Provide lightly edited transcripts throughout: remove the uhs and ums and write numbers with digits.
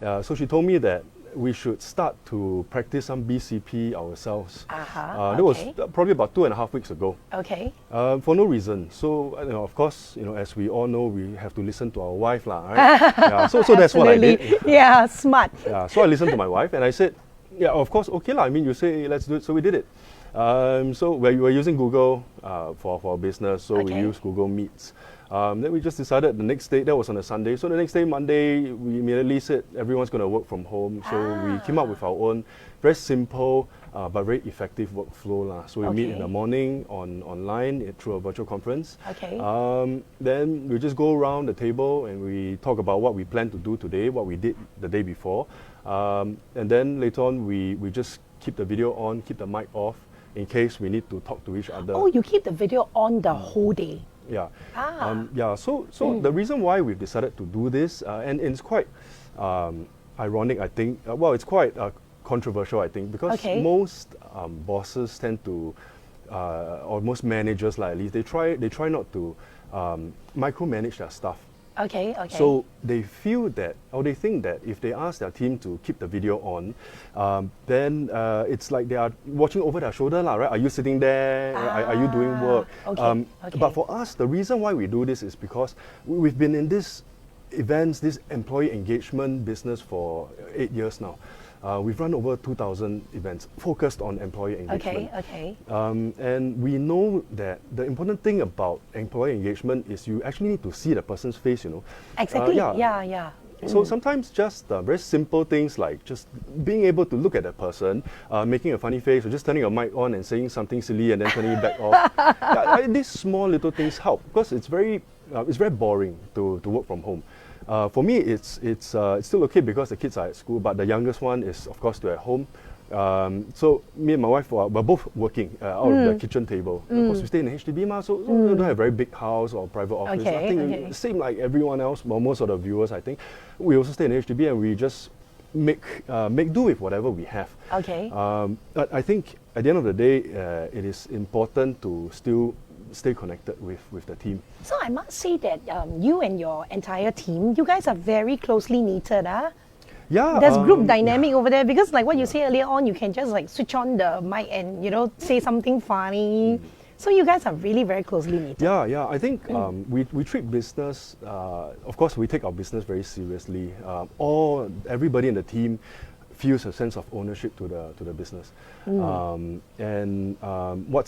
So she told me that we should start to practice some BCP ourselves. That was probably about 2.5 weeks ago. Okay. For no reason. So, of course, as we all know, we have to listen to our wife, right? Yeah, so that's what I did. Yeah, smart. Yeah, so I listened to my wife and I said, yeah, of course, okay lah. I mean, you say let's do it, so we did it. So we were using Google for our business, so we used Google Meets. Then we just decided the next day, that was on a Sunday, so the next day, Monday, we immediately said everyone's going to work from home. So we came up with our own very simple but very effective workflow lah. So we meet in the morning online through a virtual conference. Then we just go around the table and we talk about what we plan to do today, what we did the day before. And then later on, we just keep the video on, keep the mic off in case we need to talk to each other. Oh, you keep the video on the whole day? Yeah. So the reason why we've decided to do this, and it's quite ironic, I think. Well, it's quite controversial, I think, because most bosses tend to, or most managers, like at least, they try not to micromanage their staff. So they feel that, or they think that if they ask their team to keep the video on, then it's like they are watching over their shoulder, right? Are you sitting there? Are you doing work? But for us, the reason why we do this is because we've been in this employee engagement business for 8 years now. We've run over 2,000 events focused on employee engagement. And we know that the important thing about employee engagement is you actually need to see the person's face, Exactly, So sometimes just very simple things like just being able to look at that person, making a funny face, or just turning your mic on and saying something silly and then turning it back off. These small little things help because it's very boring to work from home. For me, it's still okay because the kids are at school, but the youngest one is, of course, still at home. So me and my wife were both working out of the kitchen table. Of course, we stay in a HDB, so we don't have a very big house or private office. I think same like everyone else, well, most of the viewers, I think. We also stay in HDB and we just make do with whatever we have. But I think at the end of the day, it is important to still stay connected with the team. So I must say that you and your entire team, you guys are very closely knitted, Yeah. There's group dynamic over there because like what you said earlier on, you can just like switch on the mic and say something funny. So you guys are really very closely knitted. Yeah. I think we treat business, of course we take our business very seriously. Everybody in the team feels a sense of ownership to the business. What's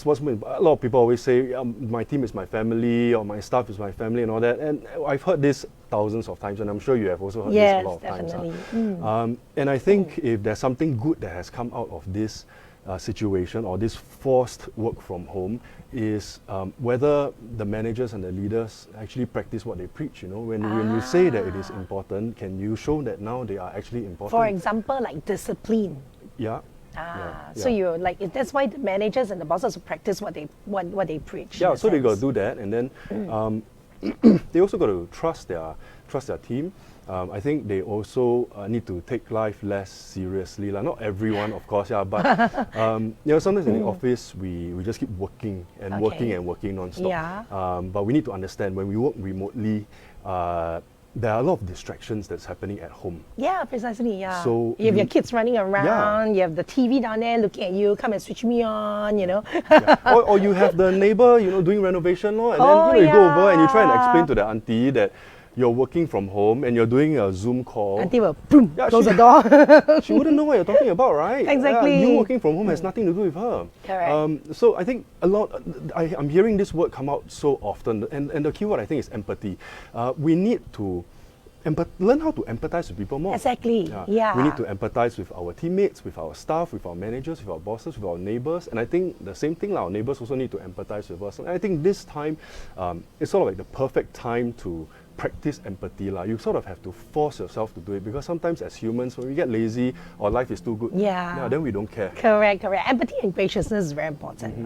a lot of people always say, my team is my family, or my staff is my family, and all that. And I've heard this thousands of times, and I'm sure you have also heard this a lot of times. And I think if there's something good that has come out of this situation or this forced work from home is whether the managers and the leaders actually practice what they preach. When you say that it is important, can you show that now they are actually important? For example, like discipline. So you're like that's why the managers and the bosses practice what they preach. Yeah, so they got to do that, and then they also got to trust their team. I think they also need to take life less seriously. Not everyone, of course, but sometimes in the office we just keep working and working non-stop. But we need to understand when we work remotely, there are a lot of distractions that's happening at home. Yeah, precisely. Yeah. So you have your kids running around. You have the TV down there looking at you. Come and switch me on. Or you have the neighbor, doing renovation, and then you go over and you try and explain to the auntie that you're working from home and you're doing a Zoom call. Auntie will close the door. She wouldn't know what you're talking about, right? Exactly. You working from home has nothing to do with her. Correct. So I think I'm hearing this word come out so often, and the key word I think is empathy. We need to learn how to empathize with people more. Exactly. We need to empathize with our teammates, with our staff, with our managers, with our bosses, with our neighbors. And I think the same thing, our neighbors also need to empathize with us. And I think this time, it's sort of like the perfect time to practice empathy. You sort of have to force yourself to do it because sometimes as humans, when we get lazy or life is too good, then we don't care. Correct. Empathy and graciousness is very important, right?